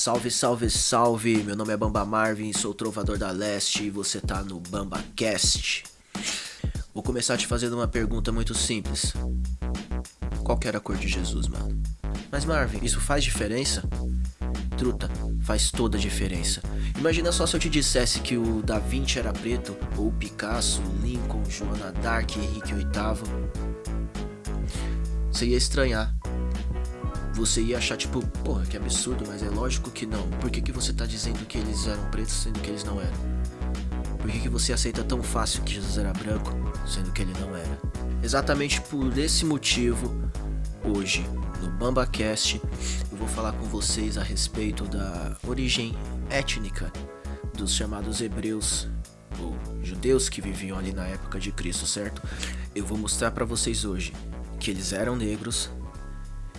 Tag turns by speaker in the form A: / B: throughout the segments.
A: Salve, salve, salve! Meu nome é Bamba Marvin, sou trovador da Leste e você tá no BambaCast. Vou começar te fazendo uma pergunta muito simples. Qual que era a cor de Jesus, mano? Mas Marvin, isso faz diferença? Truta, faz toda a diferença. Imagina só se eu te dissesse que o Da Vinci era preto, ou Picasso, Lincoln, Joana d'Arc, Henrique VIII. Você ia estranhar. Você ia achar tipo, porra, que absurdo, mas é lógico que não. Por que você tá dizendo que eles eram pretos sendo que eles não eram? Por que você aceita tão fácil que Jesus era branco, sendo que ele não era? Exatamente por esse motivo, hoje, no BambaCast, eu vou falar com vocês a respeito da origem étnica dos chamados hebreus, ou judeus que viviam ali na época de Cristo, certo? Eu vou mostrar pra vocês hoje que eles eram negros,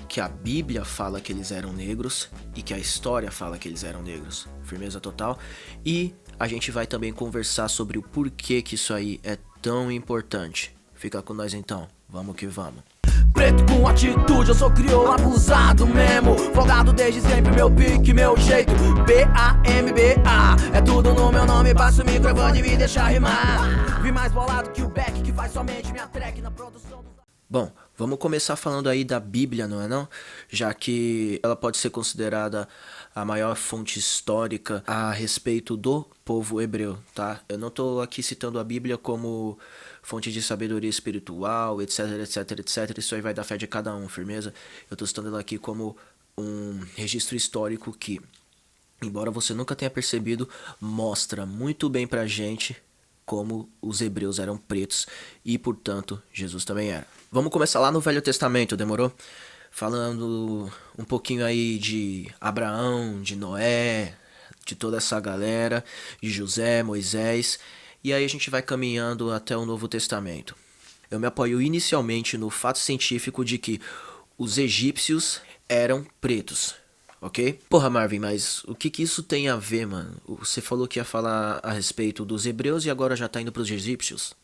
A: que a Bíblia fala que eles eram negros e que a história fala que eles eram negros. Firmeza total. E a gente vai também conversar sobre o porquê que isso aí é tão importante. Fica com nós então, vamos que vamos.
B: Preto com atitude, eu sou crioulo abusado mesmo. Folgado desde sempre, meu pique, meu jeito. B-A-M-B-A, é tudo no meu nome, passo o microfone e me deixa rimar. Vi mais bolado que o Beck, que faz somente minha track na produção do...
A: Bom, vamos começar falando aí da Bíblia, não é não? Já que ela pode ser considerada a maior fonte histórica a respeito do povo hebreu, tá? Eu não tô aqui citando a Bíblia como fonte de sabedoria espiritual, etc, etc, etc. Isso aí vai da fé de cada um, firmeza? Eu tô citando ela aqui como um registro histórico que, embora você nunca tenha percebido, mostra muito bem pra gente como os hebreus eram pretos e, portanto, Jesus também era. Vamos começar lá no Velho Testamento, demorou? Falando um pouquinho aí de Abraão, de Noé, de toda essa galera, de José, Moisés, e aí a gente vai caminhando até o Novo Testamento. Eu me apoio inicialmente no fato científico de que os egípcios eram pretos. Ok? Porra, Marvin, mas o que isso tem a ver, mano? Você falou que ia falar a respeito dos hebreus e agora já tá indo pros egípcios?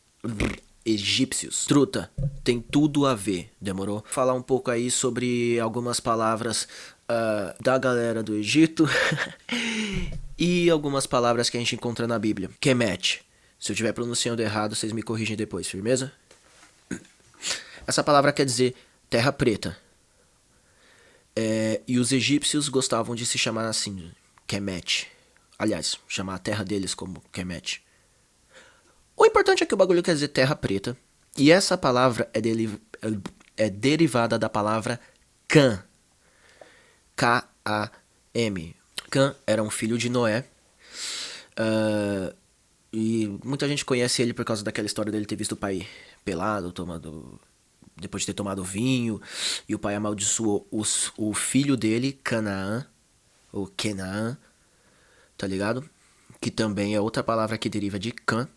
A: Egípcios. Truta, tem tudo a ver, demorou? Falar um pouco aí sobre algumas palavras da galera do Egito e algumas palavras que a gente encontra na Bíblia. Kemet. Se eu estiver pronunciando errado, vocês me corrigem depois, firmeza? Essa palavra quer dizer terra preta. E os egípcios gostavam de se chamar assim, Kemet. Aliás, chamar a terra deles como Kemet. O importante é que o bagulho quer dizer terra preta. E essa palavra é derivada da palavra Cã. K-A-M. Cã era um filho de Noé. E muita gente conhece ele por causa daquela história dele ter visto o pai pelado, depois de ter tomado vinho, e o pai amaldiçoou o filho dele, Canaã, ou Kenaã, tá ligado? Que também é outra palavra que deriva de Cã.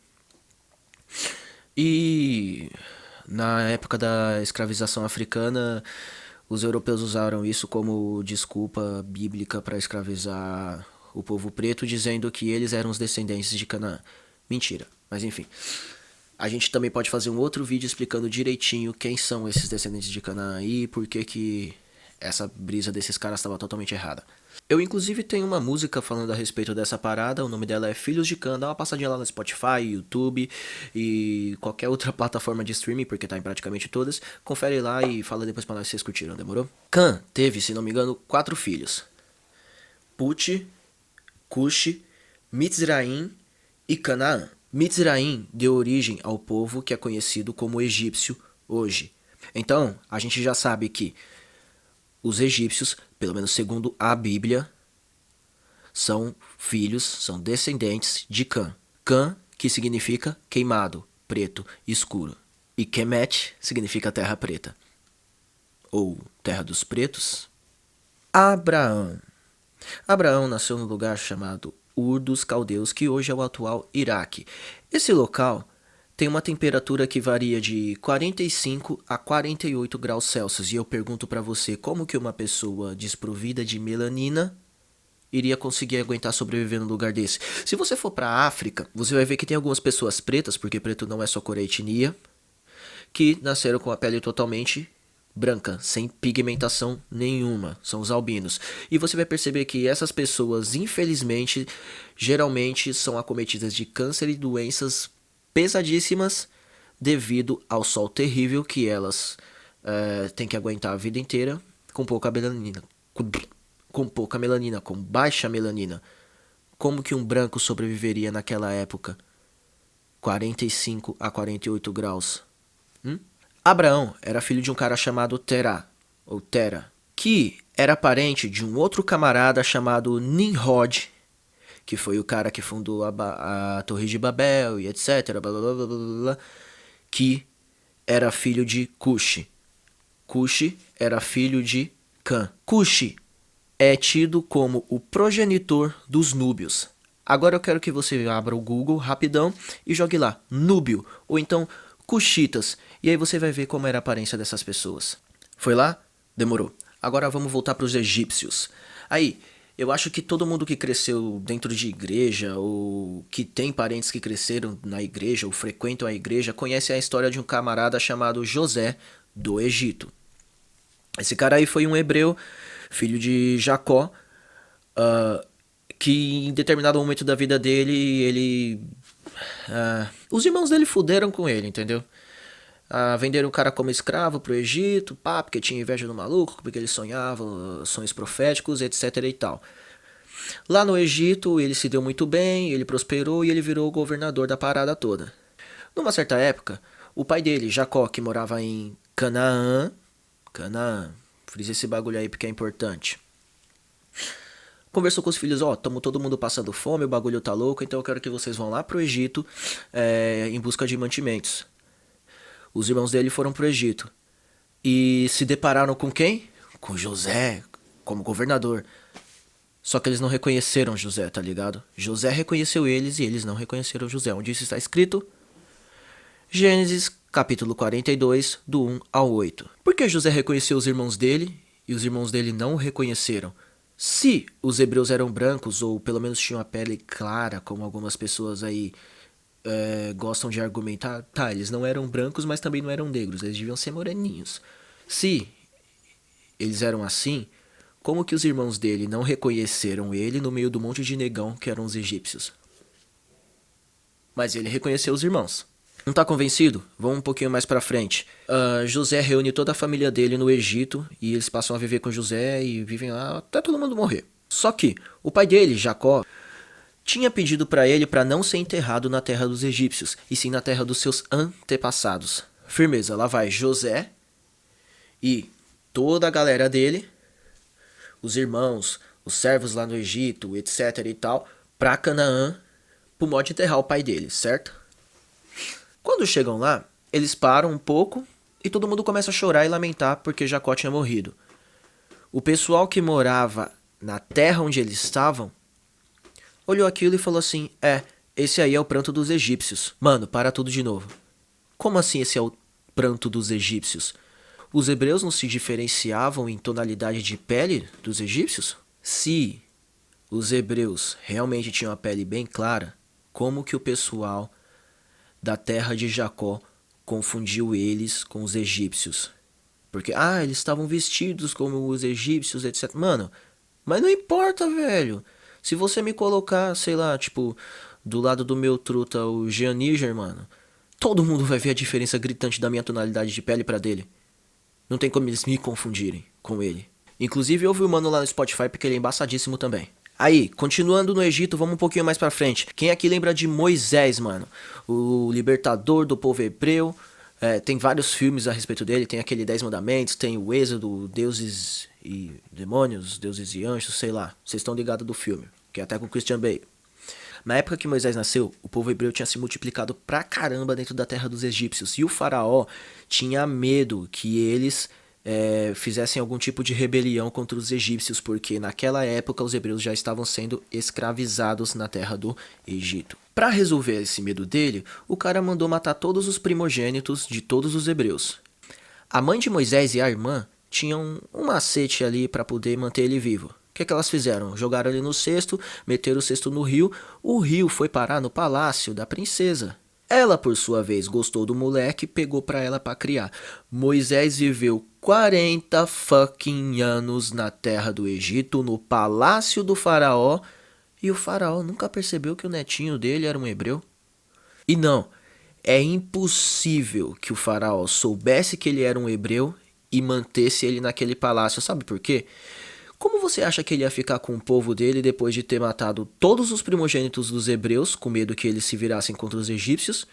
A: E na época da escravização africana, os europeus usaram isso como desculpa bíblica para escravizar o povo preto, dizendo que eles eram os descendentes de Canaã. Mentira, mas enfim. A gente também pode fazer um outro vídeo explicando direitinho quem são esses descendentes de Canaã e por que essa brisa desses caras estava totalmente errada. Eu inclusive tenho uma música falando a respeito dessa parada, o nome dela é Filhos de Cã, dá uma passadinha lá no Spotify, YouTube e qualquer outra plataforma de streaming, porque tá em praticamente todas. Confere lá e fala depois pra nós se vocês curtiram, demorou? Cã teve, se não me engano, 4 filhos. Put, Cush, Mitzraim e Canaã. Mitzraim deu origem ao povo que é conhecido como egípcio hoje. Então, a gente já sabe que os egípcios, pelo menos segundo a Bíblia, são filhos, são descendentes de Cã. Cã, que significa queimado, preto, escuro. E Kemet significa terra preta. Ou terra dos pretos. Abraão. Abraão nasceu num lugar chamado Ur dos Caldeus, que hoje é o atual Iraque. Esse local tem uma temperatura que varia de 45 a 48 graus Celsius. E eu pergunto pra você, como que uma pessoa desprovida de melanina iria conseguir aguentar sobreviver num lugar desse? Se você for pra África, você vai ver que tem algumas pessoas pretas, porque preto não é só cor e etnia, que nasceram com a pele totalmente branca, sem pigmentação nenhuma, são os albinos. E você vai perceber que essas pessoas, infelizmente, geralmente são acometidas de câncer e doenças pesadíssimas devido ao sol terrível que elas têm que aguentar a vida inteira com pouca melanina. Com pouca melanina, com baixa melanina. Como que um branco sobreviveria naquela época? 45 a 48 graus. Abraão era filho de um cara chamado Terá, ou Tera, que era parente de um outro camarada chamado Nimrod, que foi o cara que fundou a Torre de Babel e etc, blá, blá, blá, blá, blá, que era filho de Cuxi. Cuxi era filho de Cã. Cuxi é tido como o progenitor dos núbios. Agora eu quero que você abra o Google rapidão e jogue lá, núbio, ou então cuxitas, e aí você vai ver como era a aparência dessas pessoas. Foi lá? Demorou. Agora vamos voltar para os egípcios. Aí, eu acho que todo mundo que cresceu dentro de igreja, ou que tem parentes que cresceram na igreja, ou frequentam a igreja, conhece a história de um camarada chamado José do Egito. Esse cara aí foi um hebreu, filho de Jacó, que em determinado momento da vida dele, os irmãos dele fuderam com ele, entendeu? Venderam o cara como escravo pro Egito, porque tinha inveja do maluco, porque ele sonhava sonhos proféticos, etc e tal. Lá no Egito ele se deu muito bem, ele prosperou e ele virou o governador da parada toda. Numa certa época, o pai dele, Jacó, que morava em Canaã, frisa esse bagulho aí porque é importante, conversou com os filhos, tamo todo mundo passando fome, o bagulho tá louco, então eu quero que vocês vão lá pro Egito em busca de mantimentos. Os irmãos dele foram pro Egito e se depararam com quem? Com José, como governador. Só que eles não reconheceram José, tá ligado? José reconheceu eles e eles não reconheceram José. Onde isso está escrito? Gênesis, capítulo 42, do 1 ao 8. Por que José reconheceu os irmãos dele e os irmãos dele não o reconheceram? Se os hebreus eram brancos, ou pelo menos tinham a pele clara, como algumas pessoas aí gostam de argumentar, tá, eles não eram brancos, mas também não eram negros, eles deviam ser moreninhos. Se eles eram assim, como que os irmãos dele não reconheceram ele no meio do monte de negão que eram os egípcios? Mas ele reconheceu os irmãos. Não tá convencido? Vamos um pouquinho mais pra frente. José reúne toda a família dele no Egito e eles passam a viver com José e vivem lá até todo mundo morrer. Só que o pai dele, Jacó, tinha pedido pra ele pra não ser enterrado na terra dos egípcios, e sim na terra dos seus antepassados. Firmeza, lá vai José e toda a galera dele, os irmãos, os servos lá no Egito, etc e tal, pra Canaã, pro modo de enterrar o pai dele, certo? Quando chegam lá, eles param um pouco e todo mundo começa a chorar e lamentar porque Jacó tinha morrido. O pessoal que morava na terra onde eles estavam olhou aquilo e falou assim, esse aí é o pranto dos egípcios. Mano, para tudo de novo. Como assim esse é o pranto dos egípcios? Os hebreus não se diferenciavam em tonalidade de pele dos egípcios? Se os hebreus realmente tinham a pele bem clara, como que o pessoal da terra de Jacó confundiu eles com os egípcios? Porque, eles estavam vestidos como os egípcios, etc. Mano, mas não importa, velho. Se você me colocar, sei lá, tipo, do lado do meu truta, o Jean Niger, mano, todo mundo vai ver a diferença gritante da minha tonalidade de pele pra dele. Não tem como eles me confundirem com ele. Inclusive, ouve o mano lá no Spotify porque ele é embaçadíssimo também. Aí, continuando no Egito, vamos um pouquinho mais pra frente. Quem aqui lembra de Moisés, mano? O libertador do povo hebreu. Tem vários filmes a respeito dele. Tem aquele 10 Mandamentos, tem o Êxodo, Deuses e Demônios, Deuses e Anjos, sei lá. Vocês estão ligados do filme, que é até com Christian Bale. Na época que Moisés nasceu, o povo hebreu tinha se multiplicado pra caramba dentro da terra dos egípcios. E o faraó tinha medo que eles fizessem algum tipo de rebelião contra os egípcios, porque naquela época os hebreus já estavam sendo escravizados na terra do Egito. Para resolver esse medo dele, o cara mandou matar todos os primogênitos de todos os hebreus. A mãe de Moisés e a irmã tinham um macete ali para poder manter ele vivo. O que elas fizeram? Jogaram ele no cesto, meteram o cesto no rio. O rio foi parar no palácio da princesa. Ela, por sua vez, gostou do moleque e pegou pra ela pra criar. Moisés viveu 40 fucking anos na terra do Egito, no palácio do faraó, e o faraó nunca percebeu que o netinho dele era um hebreu. E não, é impossível que o faraó soubesse que ele era um hebreu e mantesse ele naquele palácio. Sabe por quê? Como você acha que ele ia ficar com o povo dele depois de ter matado todos os primogênitos dos hebreus, com medo que eles se virassem contra os egípcios,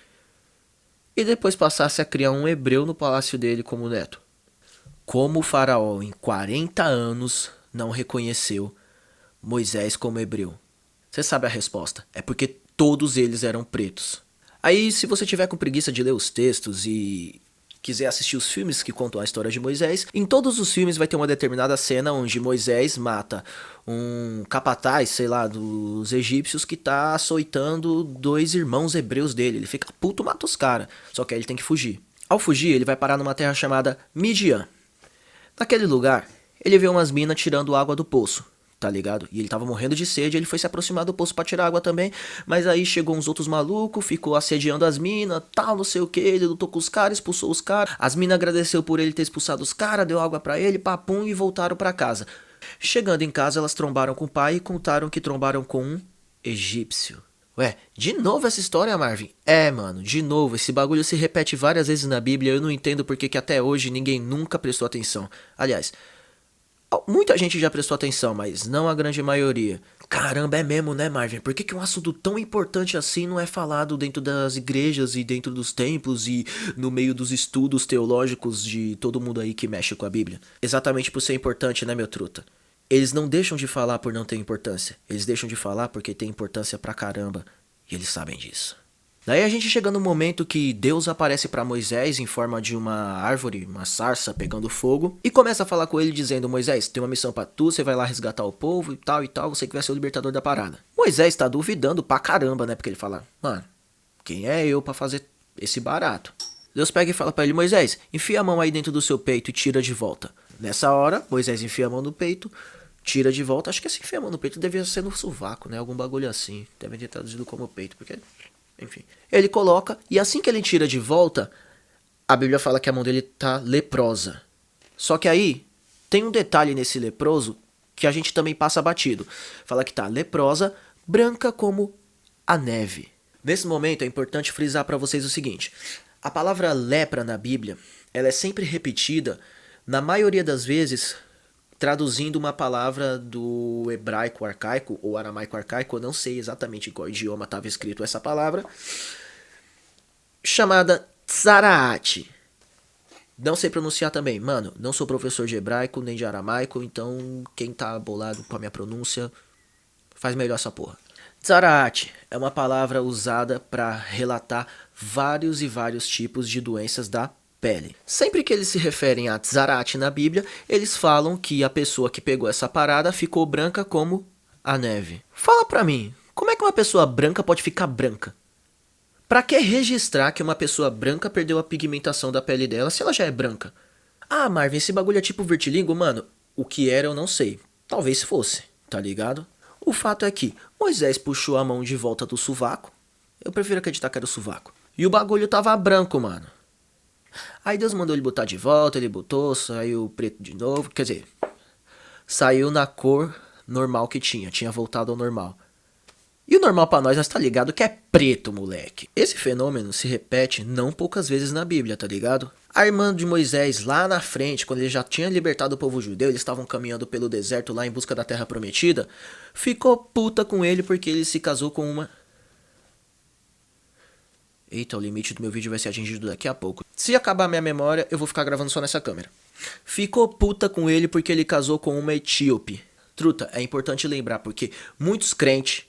A: e depois passasse a criar um hebreu no palácio dele como neto? Como o faraó em 40 anos não reconheceu Moisés como hebreu? Você sabe a resposta, é porque todos eles eram pretos. Aí, se você tiver com preguiça de ler os textos e quiser assistir os filmes que contam a história de Moisés, em todos os filmes vai ter uma determinada cena onde Moisés mata um capataz, sei lá, dos egípcios que tá açoitando dois irmãos hebreus dele. Ele fica puto, mata os caras, só que aí ele tem que fugir. Ao fugir, ele vai parar numa terra chamada Midian. Naquele lugar, ele vê umas minas tirando água do poço, tá ligado? E ele tava morrendo de sede, ele foi se aproximar do poço pra tirar água também, mas aí chegou uns outros malucos, ficou assediando as minas, tal, não sei o que, ele lutou com os caras, expulsou os caras, as minas agradeceu por ele ter expulsado os caras, deu água pra ele, papum, e voltaram pra casa. Chegando em casa, elas trombaram com o pai e contaram que trombaram com um egípcio. Ué, de novo essa história, Marvin? É, mano, de novo, esse bagulho se repete várias vezes na Bíblia, eu não entendo porque que até hoje ninguém nunca prestou atenção. Aliás, muita gente já prestou atenção, mas não a grande maioria. Caramba, é mesmo, né, Marvin? Por que um assunto tão importante assim não é falado dentro das igrejas e dentro dos templos e no meio dos estudos teológicos de todo mundo aí que mexe com a Bíblia? Exatamente por ser importante, né, meu truta? Eles não deixam de falar por não ter importância. Eles deixam de falar porque tem importância pra caramba. E eles sabem disso. Daí a gente chega no momento que Deus aparece para Moisés em forma de uma árvore, uma sarça pegando fogo, e começa a falar com ele dizendo: Moisés, tem uma missão pra tu, você vai lá resgatar o povo e tal, você que vai ser o libertador da parada. Moisés tá duvidando pra caramba, né, porque ele fala: mano, quem é eu pra fazer esse barato? Deus pega e fala pra ele: Moisés, enfia a mão aí dentro do seu peito e tira de volta. Nessa hora, Moisés enfia a mão no peito, tira de volta, acho que esse enfia a mão no peito devia ser no sovaco, né, algum bagulho assim, deve ter traduzido como peito, porque... Enfim, ele coloca e assim que ele tira de volta, a Bíblia fala que a mão dele tá leprosa. Só que aí tem um detalhe nesse leproso que a gente também passa batido. Fala que tá leprosa, branca como a neve. Nesse momento é importante frisar para vocês o seguinte: a palavra lepra na Bíblia, ela é sempre repetida, na maioria das vezes, traduzindo uma palavra do hebraico arcaico ou aramaico arcaico, eu não sei exatamente em qual idioma estava escrito essa palavra, chamada tzaraat. Não sei pronunciar também, mano, não sou professor de hebraico nem de aramaico, então quem tá bolado com a minha pronúncia, faz melhor essa porra. Tzaraat é uma palavra usada para relatar vários e vários tipos de doenças da pele. Sempre que eles se referem a tzaraat na Bíblia, eles falam que a pessoa que pegou essa parada ficou branca como a neve. Fala pra mim, como é que uma pessoa branca pode ficar branca? Pra que registrar que uma pessoa branca perdeu a pigmentação da pele dela se ela já é branca? Ah, Marvin, esse bagulho é tipo vertilingo? Mano, o que era eu não sei. Talvez fosse, tá ligado? O fato é que Moisés puxou a mão de volta do sovaco. Eu prefiro acreditar que era o sovaco. E o bagulho tava branco, mano. Aí Deus mandou ele botar de volta, ele botou, saiu preto de novo, quer dizer, saiu na cor normal que tinha voltado ao normal. E o normal pra nós tá ligado que é preto, moleque. Esse fenômeno se repete não poucas vezes na Bíblia, tá ligado? A irmã de Moisés lá na frente, quando ele já tinha libertado o povo judeu, eles estavam caminhando pelo deserto lá em busca da terra prometida, ficou puta com ele porque ele se casou com uma... Eita, o limite do meu vídeo vai ser atingido daqui a pouco. Se acabar minha memória, eu vou ficar gravando só nessa câmera. Ficou puta com ele porque ele casou com uma etíope. Truta, é importante lembrar porque muitos crentes...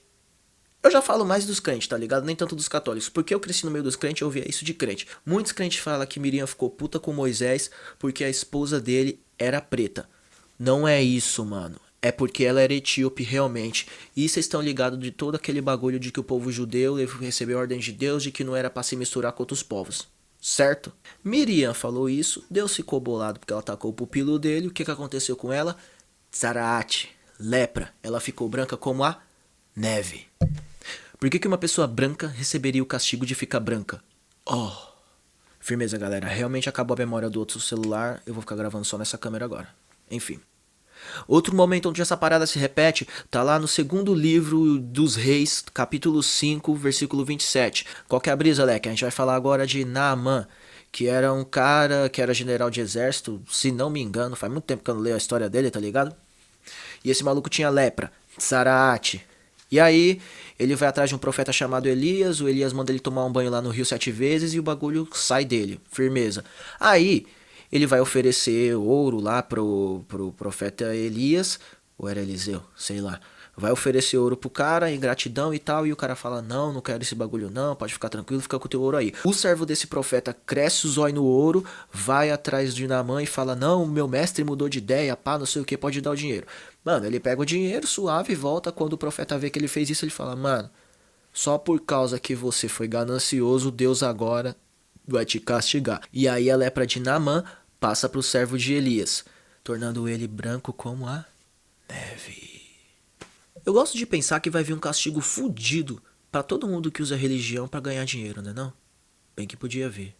A: Eu já falo mais dos crentes, tá ligado? Nem tanto dos católicos. Porque eu cresci no meio dos crentes, eu ouvia isso de crente. Muitos crentes falam que Miriam ficou puta com Moisés porque a esposa dele era preta. Não é isso, mano. É porque ela era etíope realmente. E vocês estão ligados de todo aquele bagulho de que o povo judeu recebeu a ordem de Deus de que não era pra se misturar com outros povos. Certo? Miriam falou isso, Deus ficou bolado porque ela tacou o pupilo dele. O que aconteceu com ela? Tzaraat, lepra. Ela ficou branca como a neve. Por que uma pessoa branca receberia o castigo de ficar branca? Oh, firmeza, galera. Realmente acabou a memória do outro celular. Eu vou ficar gravando só nessa câmera agora. Enfim. Outro momento onde essa parada se repete tá lá no segundo livro dos Reis, capítulo 5, versículo 27. Qual que é a brisa, Leque? A gente vai falar agora de Naamã, que era um cara que era general de exército, se não me engano, faz muito tempo que eu não leio a história dele, tá ligado? E esse maluco tinha lepra, Saraate. E aí, ele vai atrás de um profeta chamado Elias, o Elias manda ele tomar um banho lá no rio 7 vezes e o bagulho sai dele, firmeza. Aí, ele vai oferecer ouro lá pro profeta Elias, ou era Eliseu, sei lá. Vai oferecer ouro pro cara em gratidão e tal, e o cara fala, não quero esse bagulho não, pode ficar tranquilo, fica com o teu ouro aí. O servo desse profeta cresce o zóio no ouro, vai atrás de Naamã e fala, não, meu mestre mudou de ideia, pá, não sei o que, pode dar o dinheiro. Mano, ele pega o dinheiro, suave, e volta, quando o profeta vê que ele fez isso, ele fala, mano, só por causa que você foi ganancioso, Deus agora vai te castigar. E aí a lepra de Naamã passa pro servo de Elias, tornando ele branco como a neve. Eu gosto de pensar que vai vir um castigo fudido pra todo mundo que usa religião pra ganhar dinheiro, né não? Bem que podia vir.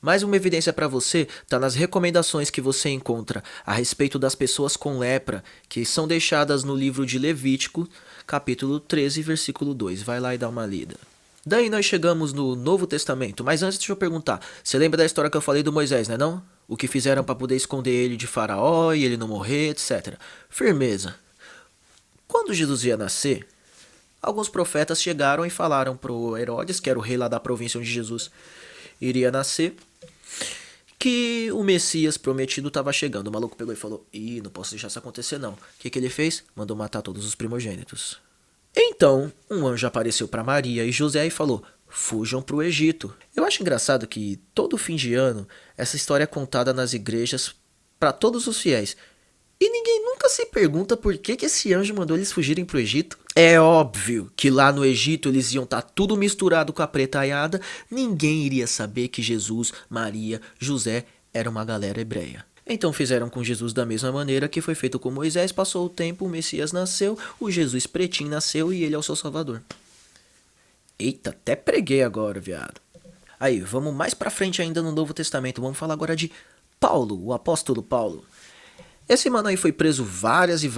A: Mais uma evidência pra você tá nas recomendações que você encontra a respeito das pessoas com lepra, que são deixadas no livro de Levítico, capítulo 13, versículo 2. Vai lá e dá uma lida. Daí nós chegamos no Novo Testamento, mas antes deixa eu perguntar, você lembra da história que eu falei do Moisés, né não? O que fizeram pra poder esconder ele de Faraó e ele não morrer, etc. Firmeza. Quando Jesus ia nascer, alguns profetas chegaram e falaram pro Herodes, que era o rei lá da província onde Jesus iria nascer, que o Messias prometido estava chegando. O maluco pegou e falou, não posso deixar isso acontecer não. O que ele fez? Mandou matar todos os primogênitos. Então, um anjo apareceu para Maria e José e falou, fujam para o Egito. Eu acho engraçado que todo fim de ano, essa história é contada nas igrejas para todos os fiéis. E ninguém nunca se pergunta por que esse anjo mandou eles fugirem pro Egito. É óbvio que lá no Egito eles iam estar tudo misturado com a pretaiada, ninguém iria saber que Jesus, Maria, José era uma galera hebreia. Então fizeram com Jesus da mesma maneira que foi feito com Moisés, passou o tempo, o Messias nasceu, o Jesus pretinho nasceu e ele é o seu salvador. Eita, até preguei agora, viado. Aí, vamos mais pra frente ainda no Novo Testamento, vamos falar agora de Paulo, o apóstolo Paulo. Esse mano aí foi preso várias vezes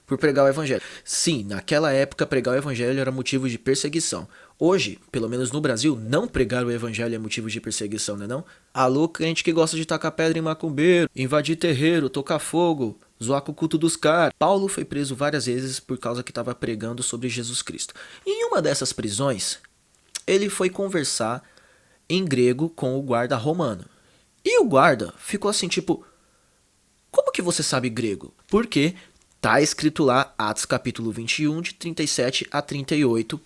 A: por pregar o evangelho. Sim, naquela época pregar o evangelho era motivo de perseguição. Hoje, pelo menos no Brasil, não pregar o evangelho é motivo de perseguição, né não? Alô, crente que gosta de tacar pedra em macumbeiro, invadir terreiro, tocar fogo, zoar com o culto dos caras. Paulo foi preso várias vezes por causa que estava pregando sobre Jesus Cristo. Em uma dessas prisões, ele foi conversar em grego com o guarda romano. E o guarda ficou assim, tipo, como que você sabe grego? Porque tá escrito lá, Atos capítulo 21, de 37 a 38.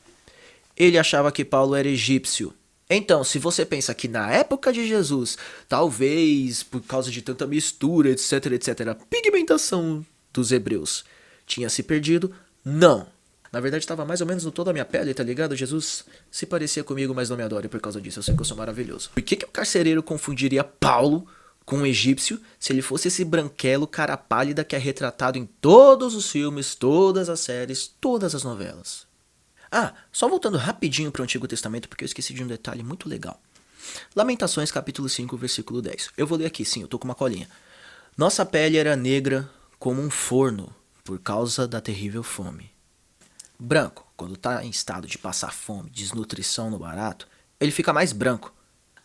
A: Ele achava que Paulo era egípcio. Então, se você pensa que na época de Jesus, talvez por causa de tanta mistura, etc, a pigmentação dos hebreus tinha se perdido, não. Na verdade, estava mais ou menos no tom da minha pele, tá ligado? Jesus se parecia comigo, mas não me adore por causa disso. Eu sei que eu sou maravilhoso. Por que o carcereiro confundiria Paulo com um egípcio se ele fosse esse branquelo cara pálida que é retratado em todos os filmes, todas as séries, todas as novelas? Ah, só voltando rapidinho para o Antigo Testamento, porque eu esqueci de um detalhe muito legal. Lamentações, capítulo 5, versículo 10. Eu vou ler aqui, sim, eu tô com uma colinha. Nossa pele era negra como um forno por causa da terrível fome. Branco, quando tá em estado de passar fome, desnutrição no barato, ele fica mais branco.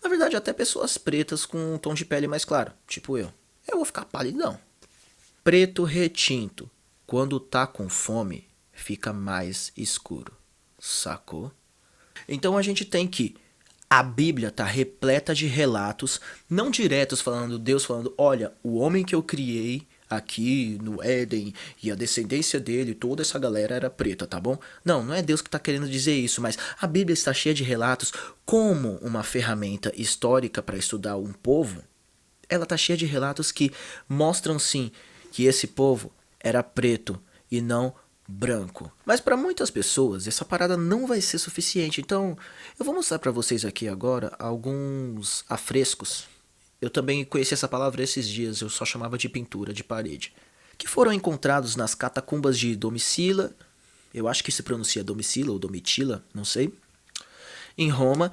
A: Na verdade, até pessoas pretas com um tom de pele mais claro, tipo eu vou ficar pálidão. Preto retinto, quando tá com fome, fica mais escuro. Sacou? Então a gente tem que a Bíblia tá repleta de relatos, não diretos falando, Deus falando, olha, o homem que eu criei aqui no Éden e a descendência dele, toda essa galera era preta, tá bom? Não é Deus que tá querendo dizer isso, mas a Bíblia está cheia de relatos como uma ferramenta histórica para estudar um povo. Ela tá cheia de relatos que mostram sim que esse povo era preto e não branco. Mas para muitas pessoas essa parada não vai ser suficiente, então eu vou mostrar para vocês aqui agora alguns afrescos. Eu também conheci essa palavra esses dias, eu só chamava de pintura de parede. Que foram encontrados nas catacumbas de Domicila eu acho que se pronuncia Domicila ou Domitila, não sei, em Roma,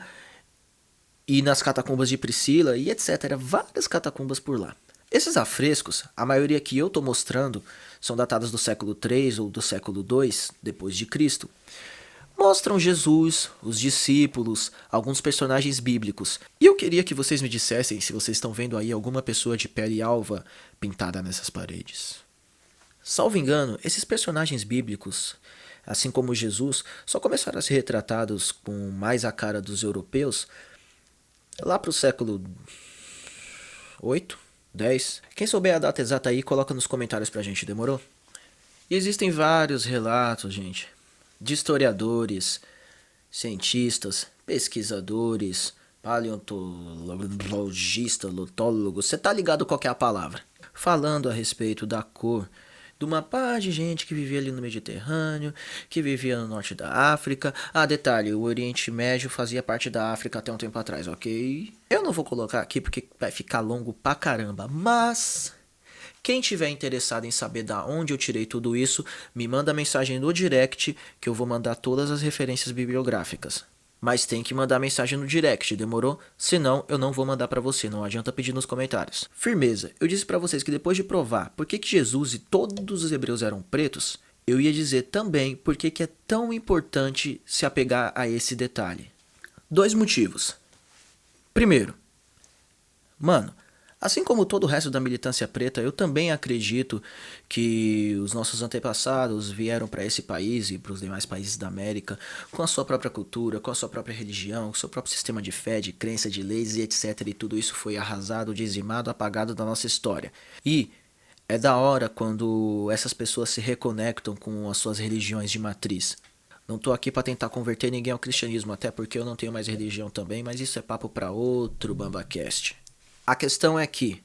A: e nas catacumbas de Priscila e etc. Várias catacumbas por lá. Esses afrescos, a maioria que eu estou mostrando, são datados do século III ou do século II depois de Cristo. Mostram Jesus, os discípulos, alguns personagens bíblicos. E eu queria que vocês me dissessem se vocês estão vendo aí alguma pessoa de pele alva pintada nessas paredes. Salvo engano, esses personagens bíblicos, assim como Jesus, só começaram a ser retratados com mais a cara dos europeus lá pro século 8, 10. Quem souber a data exata aí, coloca nos comentários pra gente, demorou? E existem vários relatos, gente, de historiadores, cientistas, pesquisadores, paleontologistas, lotólogos, você tá ligado qual que é a palavra? Falando a respeito da cor de uma pá de gente que vivia ali no Mediterrâneo, que vivia no norte da África. Ah, detalhe, o Oriente Médio fazia parte da África até um tempo atrás, ok? Eu não vou colocar aqui porque vai ficar longo pra caramba, mas quem tiver interessado em saber da onde eu tirei tudo isso, me manda mensagem no direct que eu vou mandar todas as referências bibliográficas. Mas tem que mandar mensagem no direct, demorou? Senão eu não vou mandar pra você, não adianta pedir nos comentários. Firmeza, eu disse pra vocês que depois de provar por que Jesus e todos os hebreus eram pretos, eu ia dizer também por que é tão importante se apegar a esse detalhe. 2 motivos. Primeiro, mano, assim como todo o resto da militância preta, eu também acredito que os nossos antepassados vieram para esse país e para os demais países da América com a sua própria cultura, com a sua própria religião, com o seu próprio sistema de fé, de crença, de leis e etc. E tudo isso foi arrasado, dizimado, apagado da nossa história. E é da hora quando essas pessoas se reconectam com as suas religiões de matriz. Não tô aqui para tentar converter ninguém ao cristianismo, até porque eu não tenho mais religião também, mas isso é papo para outro BambaCast. A questão é que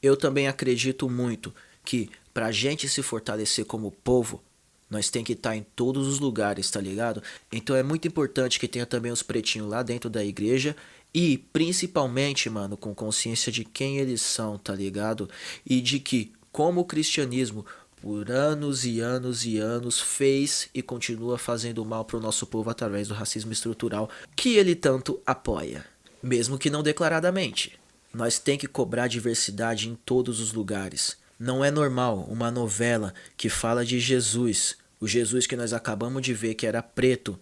A: eu também acredito muito que pra gente se fortalecer como povo, nós tem que estar em todos os lugares, tá ligado? Então é muito importante que tenha também os pretinhos lá dentro da igreja e principalmente, mano, com consciência de quem eles são, tá ligado? E de que, como o cristianismo por anos e anos e anos fez e continua fazendo mal pro nosso povo através do racismo estrutural que ele tanto apoia, mesmo que não declaradamente. Nós tem que cobrar diversidade em todos os lugares. Não é normal uma novela que fala de Jesus, o Jesus que nós acabamos de ver que era preto,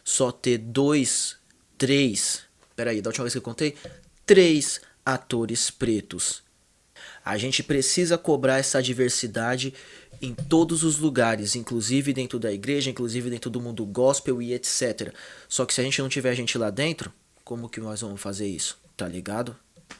A: só ter 2, 3, peraí, da última vez que eu contei, 3 atores pretos. A gente precisa cobrar essa diversidade em todos os lugares, inclusive dentro da igreja, inclusive dentro do mundo gospel e etc. Só que se a gente não tiver gente lá dentro, como que nós vamos fazer isso? Tá ligado?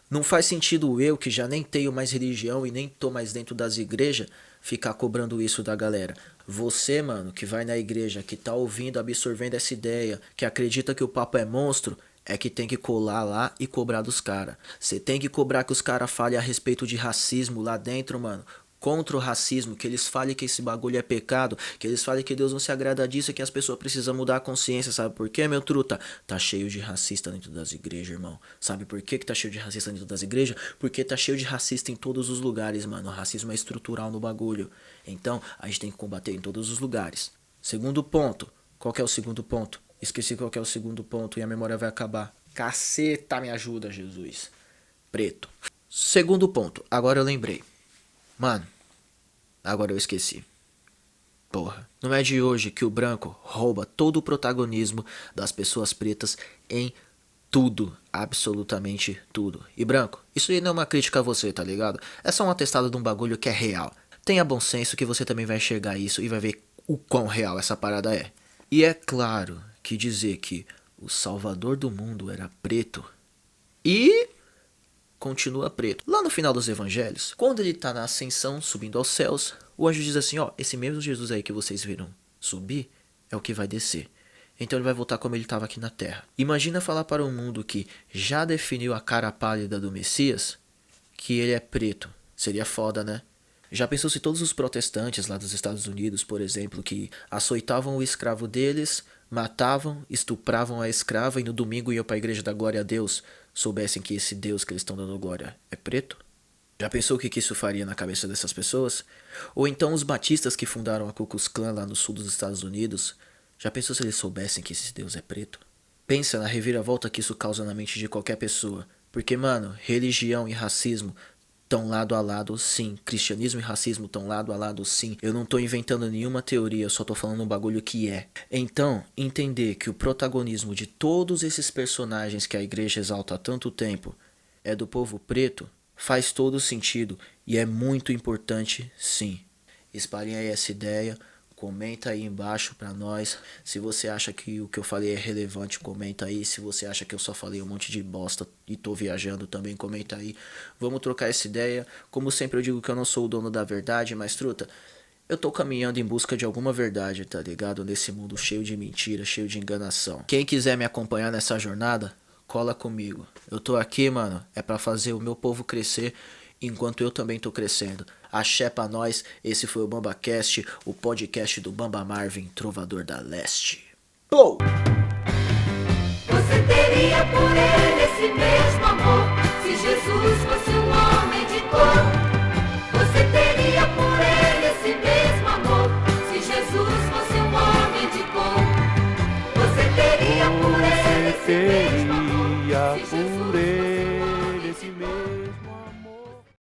A: Não faz sentido eu, que já nem tenho mais religião e nem tô mais dentro das igrejas, ficar cobrando isso da galera. Você, mano, que vai na igreja, que tá ouvindo, absorvendo essa ideia, que acredita que o papo é monstro, é que tem que colar lá e cobrar dos caras. Você tem que cobrar que os caras falem a respeito de racismo lá dentro, mano. Contra o racismo, que eles falem que esse bagulho é pecado, que eles falem que Deus não se agrada disso e que as pessoas precisam mudar a consciência, sabe por quê, meu truta? Tá cheio de racista dentro das igrejas, irmão. Sabe por que tá cheio de racista dentro das igrejas? Porque tá cheio de racista em todos os lugares, mano. O racismo é estrutural no bagulho. Então, a gente tem que combater em todos os lugares. Segundo ponto. Qual que é o segundo ponto? Esqueci qual que é o segundo ponto e a memória vai acabar. Caceta, me ajuda, Jesus. Preto. Segundo ponto. Agora eu lembrei. Mano, agora eu esqueci. Porra, não é de hoje que o branco rouba todo o protagonismo das pessoas pretas em tudo, absolutamente tudo. E branco, isso aí não é uma crítica a você, tá ligado? É só um atestado de um bagulho que é real. Tenha bom senso que você também vai enxergar isso e vai ver o quão real essa parada é. E é claro que dizer que o salvador do mundo era preto e continua preto. Lá no final dos evangelhos, quando ele tá na ascensão, subindo aos céus, o anjo diz assim, ó, esse mesmo Jesus aí que vocês viram subir, é o que vai descer. Então ele vai voltar como ele estava aqui na terra. Imagina falar para um mundo que já definiu a cara pálida do Messias, que ele é preto. Seria foda, né? Já pensou se todos os protestantes lá dos Estados Unidos, por exemplo, que açoitavam o escravo deles, matavam, estupravam a escrava e no domingo iam para a igreja da glória a Deus, soubessem que esse Deus que eles estão dando glória é preto? Já pensou o que isso faria na cabeça dessas pessoas? Ou então os batistas que fundaram a Ku Klux Klan lá no sul dos Estados Unidos? Já pensou se eles soubessem que esse Deus é preto? Pensa na reviravolta que isso causa na mente de qualquer pessoa. Porque, mano, religião e racismo estão lado a lado, sim. Cristianismo e racismo estão lado a lado, sim. Eu não tô inventando nenhuma teoria, eu só tô falando um bagulho que é. Então, entender que o protagonismo de todos esses personagens que a igreja exalta há tanto tempo é do povo preto, faz todo sentido e é muito importante, sim. Espalhem aí essa ideia, comenta aí embaixo pra nós. Se você acha que o que eu falei é relevante, comenta aí. Se você acha que eu só falei um monte de bosta e tô viajando, também comenta aí. Vamos trocar essa ideia. Como sempre eu digo que eu não sou o dono da verdade, mas truta, eu tô caminhando em busca de alguma verdade, tá ligado? Nesse mundo cheio de mentira, cheio de enganação. Quem quiser me acompanhar nessa jornada, cola comigo. Eu tô aqui, mano, é pra fazer o meu povo crescer enquanto eu também tô crescendo. Axé pra nós, esse foi o BambaCast, o podcast do Bamba Marvin, trovador da leste. Blow!
C: Você teria por ele esse mesmo amor, se Jesus fosse um homem de cor. Você teria por ele esse mesmo amor, se Jesus fosse um homem de cor. Você teria por ele esse mesmo amor, se Jesus